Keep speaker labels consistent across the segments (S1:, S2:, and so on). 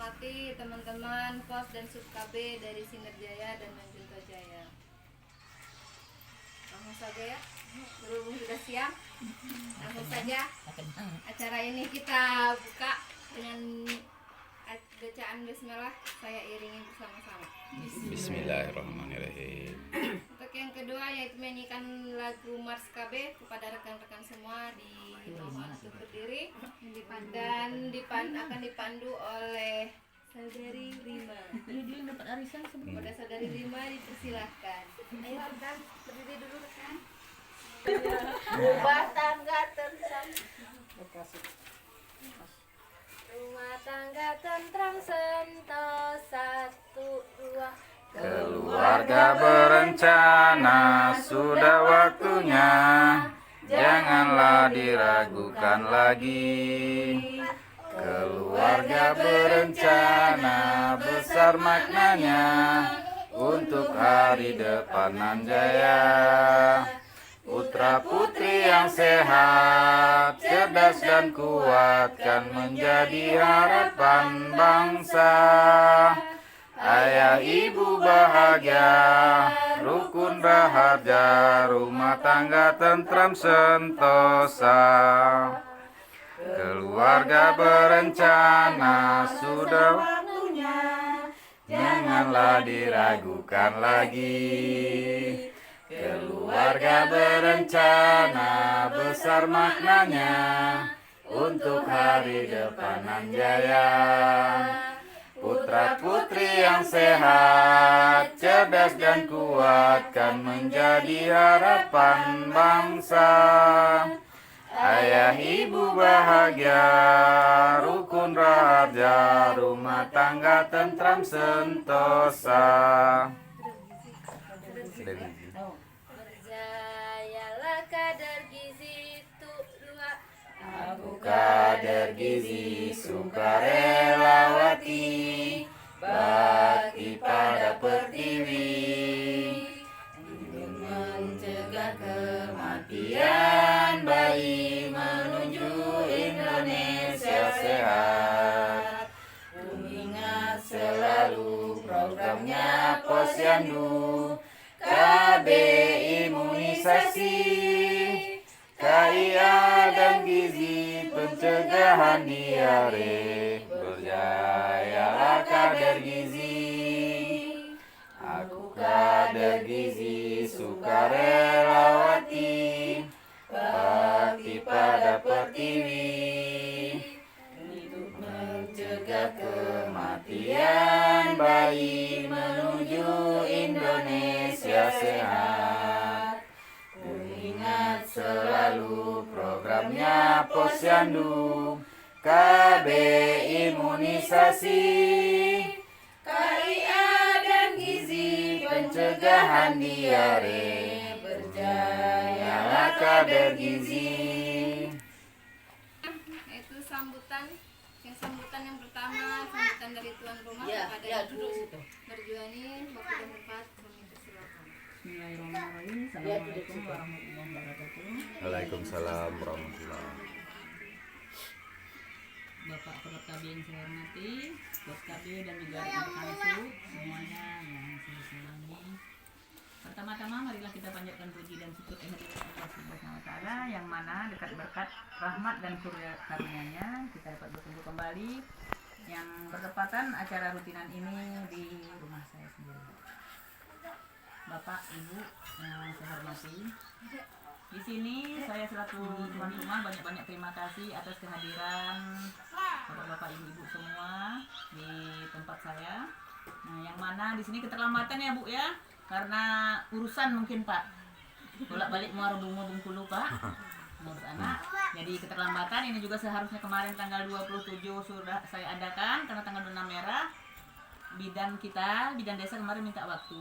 S1: hormati teman-teman Pos dan Sub KB dari Sinerjaya dan Manjunto Jaya. Langsung saja ya, berhubung sudah siang, langsung saja acara ini kita buka dengan bacaan Bismillah. Saya iringi bersama-sama.
S2: Bismillahirrahmanirrahim.
S1: Untuk yang kedua yaitu menyanyikan lagu Mars KB kepada rekan-rekan semua di rumah untuk berdiri dan akan dipandu oleh Saudari Rima.
S3: Dia dapat arisan sebelum
S1: Kepada Saudari Rima dipersilahkan. Ayo rekan, berdiri dulu rekan. Rumah tangga tentram. Rumah tangga tentram sentosa 1, 2.
S2: Keluarga berencana, sudah waktunya. Janganlah diragukan lagi. Keluarga berencana, besar maknanya untuk hari depan nan jaya. Putra putri yang sehat, cerdas dan kuat kan menjadi harapan bangsa. Ayah ibu bahagia, rukun raharja, rumah tangga tentram sentosa. Keluarga berencana, sudah waktunya. Janganlah diragukan lagi. Keluarga berencana, besar maknanya untuk hari depan nan jaya. Putra putri yang sehat, cerdas dan kuat kan menjadi harapan bangsa. Ayah ibu bahagia, rukun raharja, rumah tangga tentram sentosa.
S1: Berjayalah kadar gizi 2.
S2: Aku kader gizi sukarelawati, bakti pada pertiwi, ingin mencegah kematian bayi menuju Indonesia sehat. Mengingat selalu programnya Posyandu, KB imunisasi, KIA dan gizi pencegahan diare. Berjayalah kader gizi. Aku kader gizi sukarelawati, bakti pada pertiwi, untuk mencegah kematian bayi menuju Indonesia sehat. Ingat selalu programnya Posyandu, KB imunisasi, KIA dan gizi pencegahan diare. Berjayalah kader gizi.
S1: Itu sambutan yang pertama, sambutan dari tuan rumah kepada
S3: duduk situ.
S1: Merjuani waktu dan tempat kami persilakan.
S3: Bismillahirrahmanirrahim. Assalamualaikum warahmatullahi wabarakatuh.
S2: Waalaikumsalam warahmatullahi wabarakatuh.
S3: Bapak Kepala KB yang saya hormati, Bos KB dan juga rekan-rekan SUB semuanya yang saya sayangi. Pertama-tama marilah kita panjatkan puji dan syukur kehadirat Allah Subhanahu wa taala yang mana dekat berkat rahmat dan surga karunia-Nya kita dapat bertemu kembali yang bertepatan acara rutinan ini di rumah saya sendiri. Bapak, Ibu yang saya hormati, di sini saya selaku tuan rumah banyak-banyak terima kasih atas kehadiran Bapak Ibu semua di tempat saya. Nah, yang mana di sini keterlambatan ya Bu ya, karena urusan mungkin Pak, bolak-balik Muara Bungo Bengkulu Pak, ngurus anak. Jadi keterlambatan ini juga seharusnya kemarin tanggal 27 sudah saya adakan karena tanggal 26 merah. Bidan desa kemarin minta waktu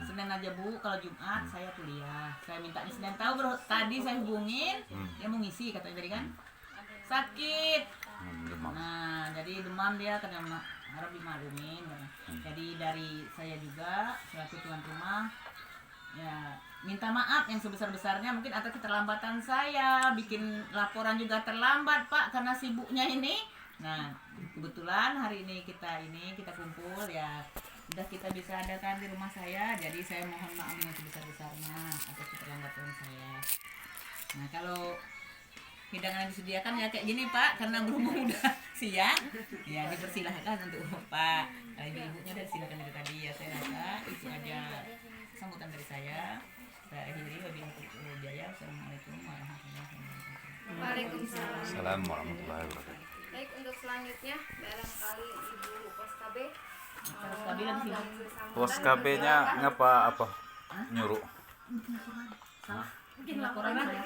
S3: Senin aja Bu, kalau Jumat saya kuliah. Saya minta di Senin, tahu tadi saya hubungin dia mau ngisi katanya tadi kan sakit. Nah jadi demam dia karena harap dimaklumin. Jadi dari saya juga selaku tuan rumah ya minta maaf yang sebesar-besarnya mungkin atas keterlambatan saya bikin laporan juga terlambat Pak karena sibuknya ini Nah, kebetulan hari ini kita kumpul ya, udah kita bisa adakan di rumah saya, jadi saya mohon maaf dengan sebesar-besarnya atas keterlambatan saya. Nah, kalau hidangan yang disediakan ya kayak gini Pak, karena berhubung udah siang, ya dipersilahkan untuk Pak. Kalau ibu-ibunya udah silakan dari tadi ya, saya rasa itu aja sambutan dari saya. Saya akhiri, wabillahi taufiq. Assalamualaikum warahmatullahi wabarakatuh.
S1: Waalaikumsalam.
S2: Assalamualaikum warahmatullahi wabarakatuh.
S1: Baik, untuk selanjutnya barangkali Ibu Pos KB.
S3: Pos KB dan sini.
S1: mengambil sambutan.
S2: Pos KB-nya ngapa apa? Nyuruh.
S3: Mungkin laporan saya.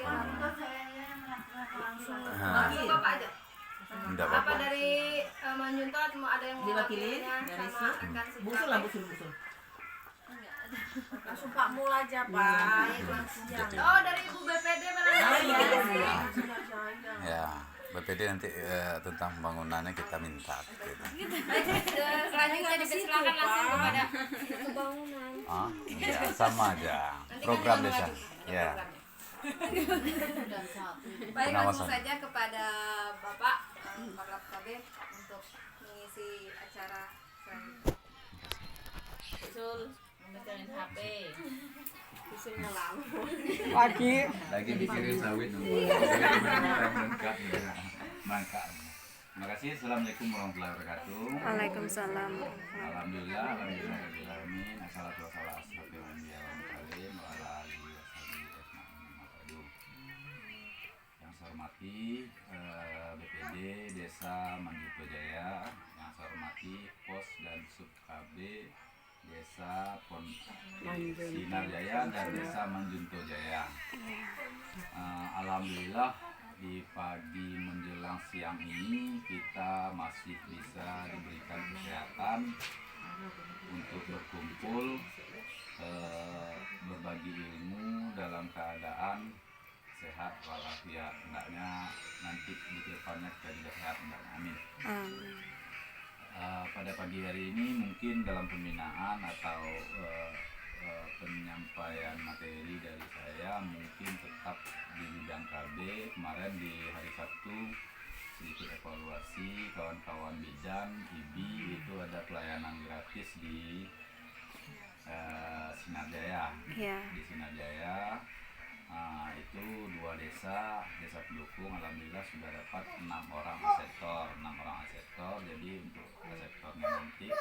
S2: Nah,
S1: Bapak aja.
S2: enggak
S1: Apa
S2: apa-apa.
S1: dari Manjunto atau mau ada yang mau
S3: Diwakilin
S1: wakilnya
S3: dari
S1: sama
S3: Su?
S1: rekan
S3: Busul lah, busul.
S4: Langsung Pak Mul aja Pak.
S1: Oh, dari Ibu BPD barangkali.
S2: Ya, BPD nanti tentang pembangunannya kita minta. Gitu.
S1: Baik, selanjutnya dipersilakan langsung kepada pembangunan.
S2: Ah, ya, sama aja. Program desa. Ya.
S1: Baik, langsung
S2: Pengawasan.
S1: saja kepada Bapak Pakrab KB untuk mengisi acara selanjutnya.
S3: Busul, memberikan HP.
S2: Lagi mikirin sawit mangka. Terima kasih. Assalamualaikum warahmatullahi wabarakatuh.
S4: Waalaikumsalam.
S2: Alhamdulillah, rabbil alamin. Assalatu wassalamu ala asyrofil anbiya wal mursalin wa ala alihi washabihi ajmain. Yang saya hormati BPD Desa Manjunto Jaya, yang saya hormati Pos dan Sub KB Desa Sinar Jaya dan Desa Manjunto Jaya. Alhamdulillah di pagi menjelang siang ini kita masih bisa diberikan kesehatan untuk berkumpul, berbagi ilmu dalam keadaan sehat walafiat. Hendaknya nanti di depannya kita juga sehat, hendaknya. Amin. Pada pagi hari ini mungkin dalam pembinaan atau penyampaian materi dari saya mungkin tetap di bidang KB. Kemarin di hari Sabtu sedikit evaluasi kawan-kawan bidan IBI itu ada pelayanan gratis di Sinar Jaya. Di Sinar Jaya itu 2 desa pendukung. Alhamdulillah sudah dapat 6 orang asesor. Jadi untuk asesornya nanti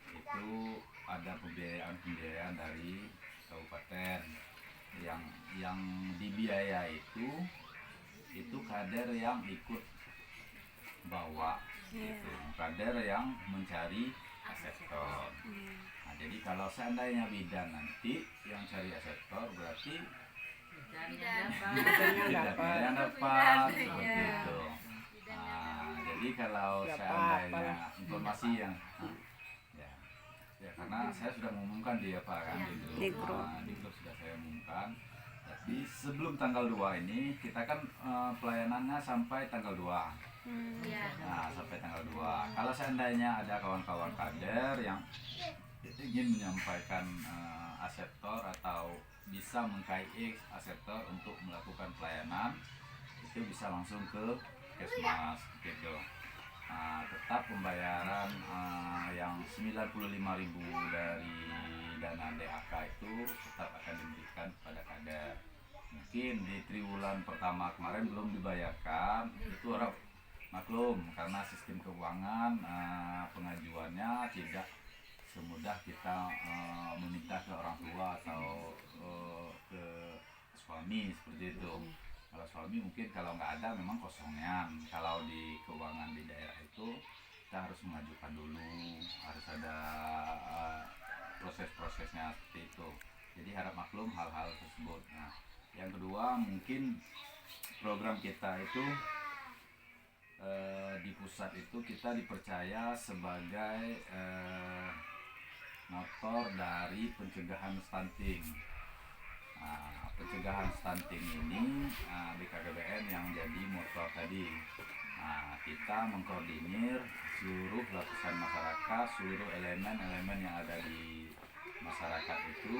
S2: itu ada pembiayaan dari kabupaten yang dibiaya itu kader yang ikut bawa gitu. Kader yang mencari asesor. Nah, jadi kalau seandainya bidan nanti yang cari asesor berarti bidannya dapat seperti itu. Nah, jadi kalau seandainya informasi yang ya karena saya sudah mengumumkan di grup sudah saya umumkan. Jadi sebelum tanggal 2 ini kita kan pelayanannya sampai tanggal 2. Nah, sampai tanggal 2. Kalau seandainya ada kawan-kawan kader yang ingin menyampaikan aseptor atau bisa meng-KIX aseptor untuk melakukan pelayanan, itu bisa langsung ke Kesmas gitu. Tetap pembayaran yang 95.000 dari dana DAK itu tetap akan diberikan kepada kader. Mungkin di triwulan pertama kemarin belum dibayarkan, itu harap maklum karena sistem keuangan pengajuannya tidak semudah kita meminta ke orang tua atau ke suami seperti itu. Kalau suami mungkin kalau nggak ada memang kosongan. Kalau di keuangan di daerah itu kita harus mengajukan dulu, harus ada proses-prosesnya seperti itu. Jadi harap maklum hal-hal tersebut. Nah, yang kedua mungkin program kita itu di pusat itu kita dipercaya sebagai motor dari pencegahan stunting. Pencegahan stunting ini BKKBN yang jadi motor tadi. Kita mengkoordinir seluruh lapisan masyarakat, seluruh elemen-elemen yang ada di masyarakat itu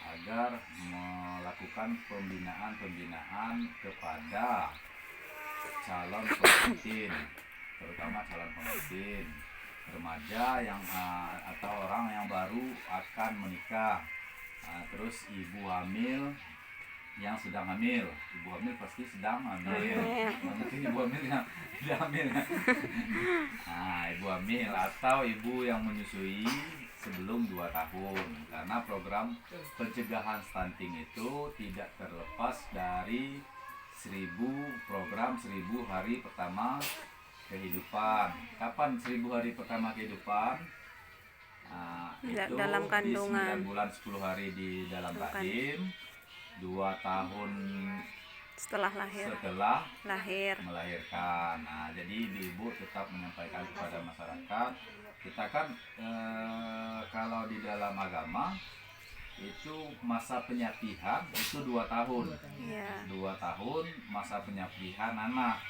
S2: agar melakukan pembinaan kepada calon pengantin, terutama calon pengantin, remaja yang atau orang yang baru akan menikah, terus ibu hamil yang sedang hamil. Ibu hamil pasti sedang hamil, mungkin ibu hamil yang tidak hamil. Ibu hamil atau ibu yang menyusui sebelum 2 tahun, karena program pencegahan stunting itu tidak terlepas dari program 1000 hari pertama kehidupan. Kapan 1000 hari pertama kehidupan? Itu
S4: dalam kandungan.
S2: di 9 bulan 10 hari di dalam rahim, 2 tahun
S4: Setelah lahir.
S2: melahirkan. Jadi ibu tetap menyampaikan kepada masyarakat, kita kan kalau di dalam agama itu masa penyapihan itu 2 tahun. 2 tahun masa penyapihan anak.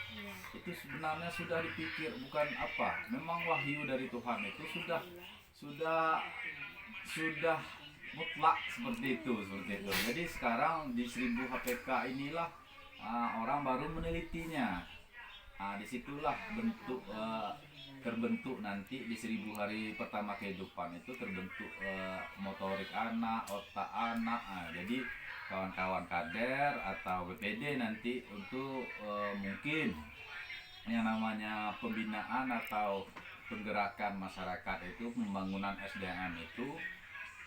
S2: Itu sebenarnya sudah dipikir, bukan apa, memang wahyu dari Tuhan itu sudah mutlak seperti itu. Jadi sekarang di 1000 HPK inilah orang baru menelitinya. Disitulah terbentuk nanti di 1000 hari pertama kehidupan itu terbentuk motorik anak, otak anak. Jadi kawan-kawan kader atau BPD nanti untuk mungkin yang namanya pembinaan atau penggerakan masyarakat itu, pembangunan SDM itu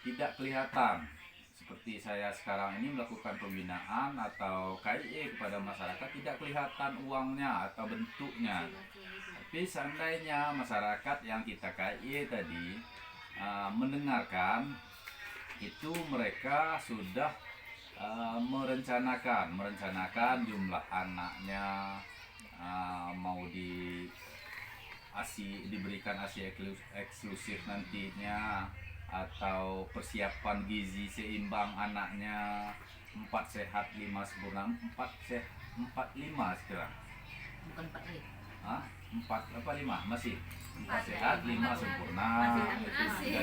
S2: tidak kelihatan. Seperti saya sekarang ini melakukan pembinaan atau KIE kepada masyarakat, tidak kelihatan uangnya atau bentuknya. Tapi seandainya masyarakat yang kita KIE tadi mendengarkan, itu mereka sudah merencanakan jumlah anaknya, mau diberikan ASI eksklusif nantinya, atau persiapan gizi seimbang anaknya, 4 sehat 5 sempurna, 4-5 sekarang.
S3: Bukan 4 hari.
S2: 4 masih 4 sehat 5 sempurna. Itu sudah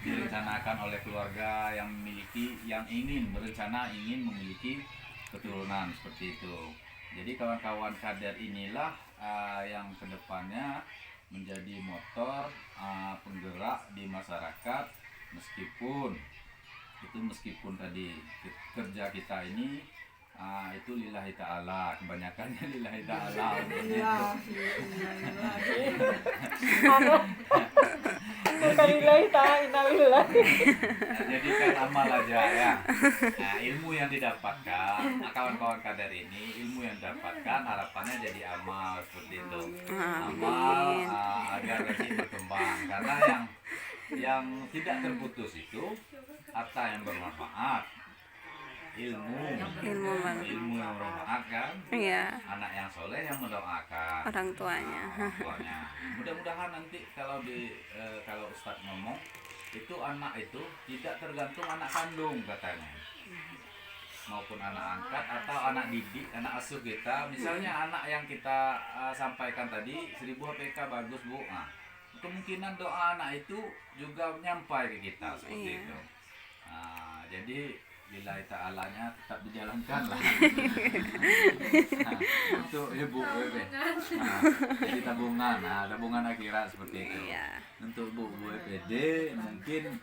S2: direncanakan oleh keluarga yang ingin memiliki keturunan seperti itu. Jadi kawan-kawan kader inilah yang kedepannya menjadi motor penggerak di masyarakat, meskipun tadi kerja kita ini itu lillahi ta'ala, kebanyakannya lillahi ta'ala. Jadikan amal aja ya. Ilmu yang didapatkan kawan-kawan kader ini, ilmu yang didapatkan harapannya jadi amal seperti itu. Amal agar nanti berkembang, karena yang tidak terputus itu harta yang bermanfaat, ilmu yang bermanfaat kan. Anak yang soleh yang mendoakan
S4: Orang tuanya.
S2: Mudah-mudahan nanti kalau Ustadz ngomong itu, anak itu tidak tergantung anak kandung katanya, maupun anak angkat atau anak didik, anak asuh kita. Misalnya anak yang kita sampaikan tadi 1000 HPK bagus Bu, kemungkinan doa anak itu juga nyampai ke kita seperti itu. Jadi lillahi ta'alanya tetap dijalankan lah. Untuk ibu jadi tabungan akhirat seperti itu. Untuk bu WPD mungkin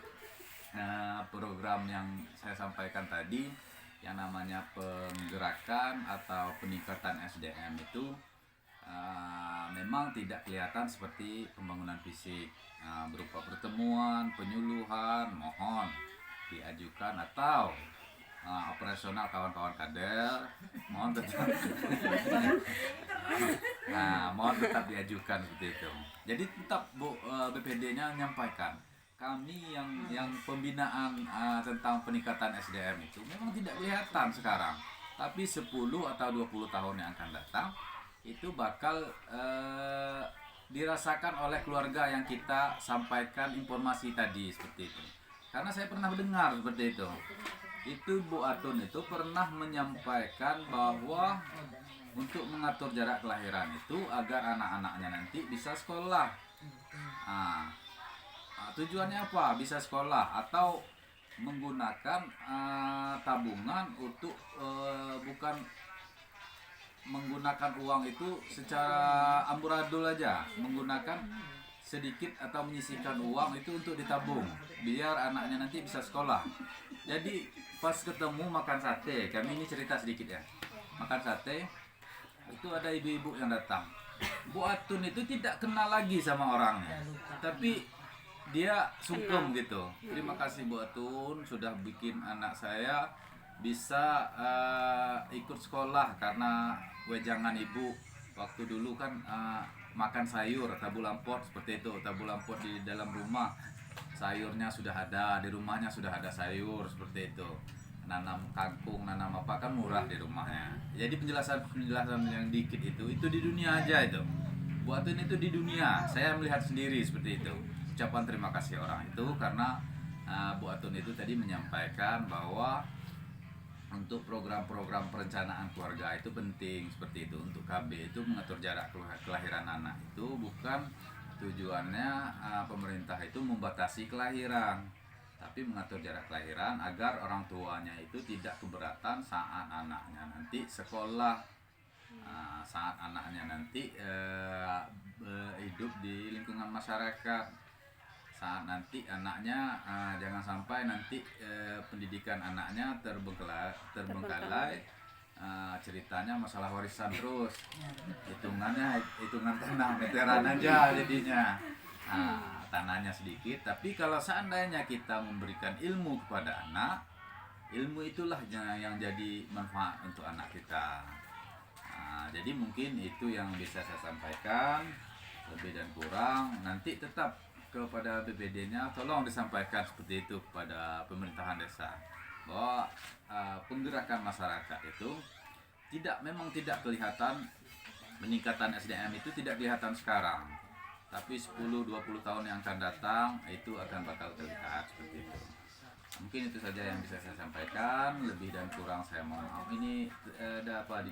S2: program yang saya sampaikan tadi, yang namanya penggerakan atau peningkatan SDM itu memang tidak kelihatan seperti pembangunan fisik, berupa pertemuan, penyuluhan, mohon diajukan, atau operasional kawan-kawan kader mohon tetap diajukan seperti itu. Jadi tetap BPD-nya menyampaikan, kami yang pembinaan tentang peningkatan SDM itu memang tidak kelihatan sekarang, tapi 10 atau 20 tahun yang akan datang itu bakal dirasakan oleh keluarga yang kita sampaikan informasi tadi seperti itu. Karena saya pernah mendengar seperti itu. Itu Bu Atun itu pernah menyampaikan bahwa untuk mengatur jarak kelahiran itu agar anak-anaknya nanti bisa sekolah. Tujuannya apa? Bisa sekolah atau menggunakan tabungan untuk bukan menggunakan uang itu secara amburadul aja, menggunakan sedikit atau menyisihkan uang itu untuk ditabung biar anaknya nanti bisa sekolah. Jadi pas ketemu makan sate, kami ini cerita sedikit ya, makan sate itu ada ibu-ibu yang datang. Bu Atun itu tidak kenal lagi sama orangnya, tapi dia sungkem gitu. Terima kasih Bu Atun sudah bikin anak saya bisa ikut sekolah karena wejangan ibu waktu dulu kan makan sayur tabu lampot seperti itu, tabu lampot di dalam rumah, sayurnya sudah ada di rumahnya, sudah ada sayur seperti itu, nanam kangkung, nanam apa kan murah di rumahnya. Jadi penjelasan yang dikit itu di dunia aja itu. Buatin itu di dunia. Saya melihat sendiri seperti itu. Ucapan terima kasih orang itu karena Bu Atun itu tadi menyampaikan bahwa untuk program-program perencanaan keluarga itu penting seperti itu. Untuk KB itu mengatur jarak kelahiran anak itu bukan tujuannya pemerintah itu membatasi kelahiran, tapi mengatur jarak kelahiran agar orang tuanya itu tidak keberatan saat anaknya nanti sekolah, saat anaknya nanti hidup di lingkungan masyarakat, saat nanti anaknya jangan sampai nanti pendidikan anaknya terbengkalai, ceritanya masalah warisan terus, hitungan tanah meteran aja jadinya. Tanahnya sedikit, tapi kalau seandainya kita memberikan ilmu kepada anak, ilmu itulah yang jadi manfaat untuk anak kita. Jadi mungkin itu yang bisa saya sampaikan, lebih dan kurang nanti tetap kepada BPD-nya tolong disampaikan seperti itu kepada pemerintahan desa bahwa penggerakan masyarakat itu memang tidak kelihatan, peningkatan SDM itu tidak kelihatan sekarang. Tapi 10-20 tahun yang akan datang itu akan bakal terlihat seperti itu. Mungkin itu saja yang bisa saya sampaikan, lebih dan kurang saya mohon maaf. Ini ada apa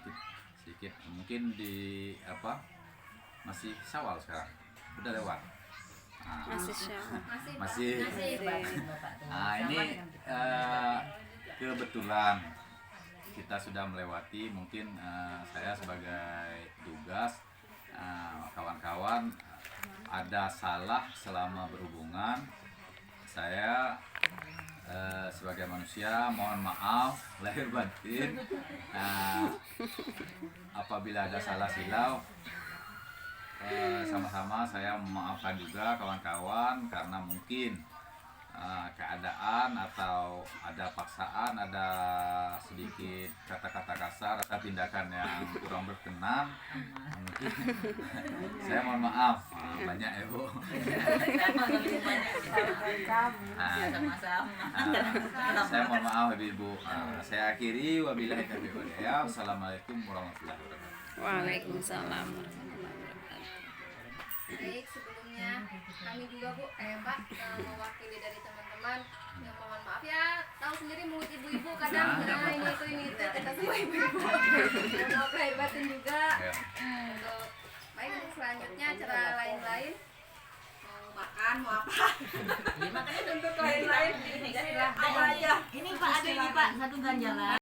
S2: sedikit mungkin masih Syawal sekarang, udah lewat. Masih. Ini kebetulan kita sudah melewati, mungkin saya sebagai tugas, kawan-kawan ada salah selama berhubungan, saya sebagai manusia mohon maaf lahir batin, apabila ada salah silau, sama-sama saya memaafkan juga kawan-kawan karena mungkin keadaan atau ada paksaan, ada sedikit kata-kata kasar atau tindakan yang kurang berkenan, mungkin saya mohon maaf banyak ya Bu. Saya mohon maaf Ibu. Saya akhiri, wabillahi taufiq wal hidayah. Wassalamualaikum warahmatullahi wabarakatuh.
S4: Waalaikumsalam.
S1: Baik, sebelumnya kami juga Bu, Pak, mewakili dari teman-teman yang mohon maaf ya, tahu sendiri mulut ibu-ibu kadang ini itu kita semua ibu-ibu. Mau lahir batin juga. Untuk baik, untuk selanjutnya acara lain-lain mau makan mau apa?
S3: Makanya
S1: Untuk lain-lain
S3: ini Pak, ada ini Pak, satu ganjalan.